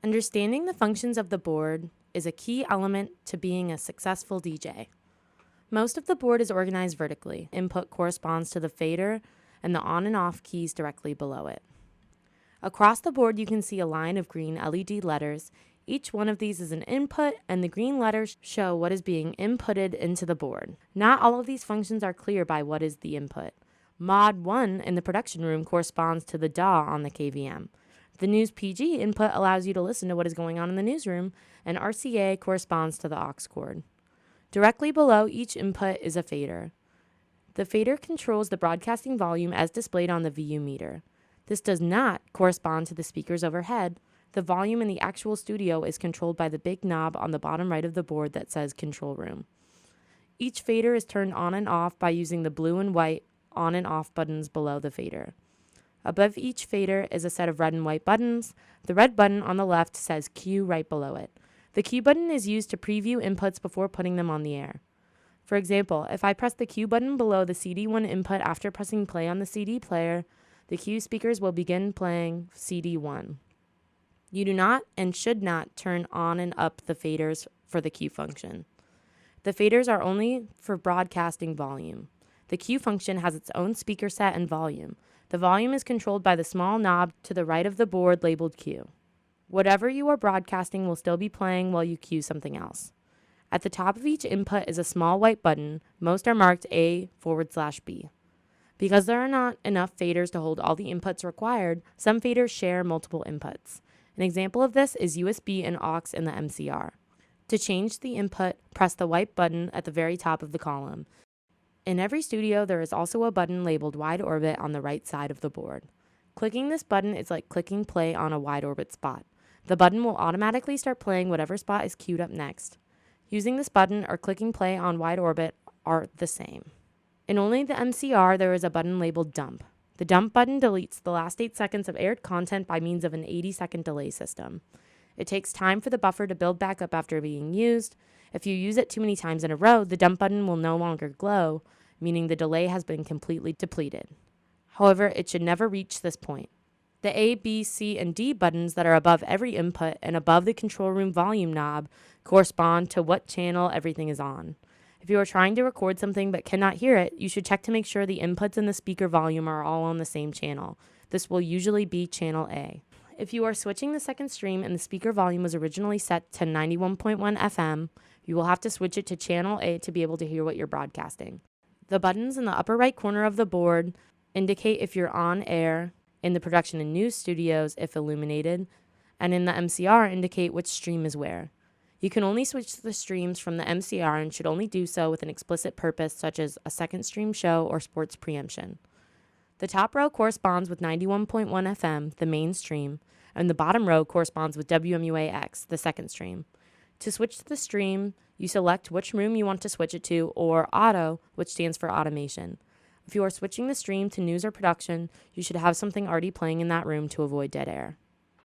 Understanding the functions of the board is a key element to being a successful DJ. Most of the board is organized vertically. Input corresponds to the fader and the on and off keys directly below it. Across the board, you can see a line of green LED letters. Each one of these is an input, and the green letters show what is being inputted into the board. Not all of these functions are clear by what is the input. Mod 1 in the production room corresponds to the DAW on the KVM. The News PG input allows you to listen to what is going on in the newsroom, and RCA corresponds to the aux cord. Directly below each input is a fader. The fader controls the broadcasting volume as displayed on the VU meter. This does not correspond to the speakers overhead. The volume in the actual studio is controlled by the big knob on the bottom right of the board that says Control Room. Each fader is turned on and off by using the blue and white on and off buttons below the fader. Above each fader is a set of red and white buttons. The red button on the left says Q right below it. The Q button is used to preview inputs before putting them on the air. For example, if I press the Q button below the CD1 input after pressing play on the CD player, the Q speakers will begin playing CD1. You do not and should not turn on and up the faders for the Q function. The faders are only for broadcasting volume. The Q function has its own speaker set and volume. The volume is controlled by the small knob to the right of the board labeled Q. Whatever you are broadcasting will still be playing while you cue something else. At the top of each input is a small white button. Most are marked A/B. Because there are not enough faders to hold all the inputs required, some faders share multiple inputs. An example of this is USB and aux in the MCR. To change the input, press the white button at the very top of the column. In every studio, there is also a button labeled wide orbit on the right side of the board. Clicking this button is like clicking play on a wide orbit spot. The button will automatically start playing whatever spot is queued up next. Using this button or clicking play on wide orbit are the same. In only the MCR, there is a button labeled dump. The dump button deletes the last 8 seconds of aired content by means of an 80-second delay system. It takes time for the buffer to build back up after being used. If you use it too many times in a row, the dump button will no longer glow, meaning the delay has been completely depleted. However, it should never reach this point. The A, B, C, and D buttons that are above every input and above the control room volume knob correspond to what channel everything is on. If you are trying to record something but cannot hear it, you should check to make sure the inputs and the speaker volume are all on the same channel. This will usually be channel A. If you are switching the second stream and the speaker volume was originally set to 91.1 FM, you will have to switch it to channel A to be able to hear what you're broadcasting. The buttons in the upper right corner of the board indicate if you're on air in the production and news studios if illuminated, and in the MCR indicate which stream is where. You can only switch the streams from the MCR and should only do so with an explicit purpose such as a second stream show or sports preemption. The top row corresponds with 91.1 FM, the main stream, and the bottom row corresponds with WMUA-X, the second stream. To switch to the stream, you select which room you want to switch it to, or auto, which stands for automation. If you are switching the stream to news or production, you should have something already playing in that room to avoid dead air.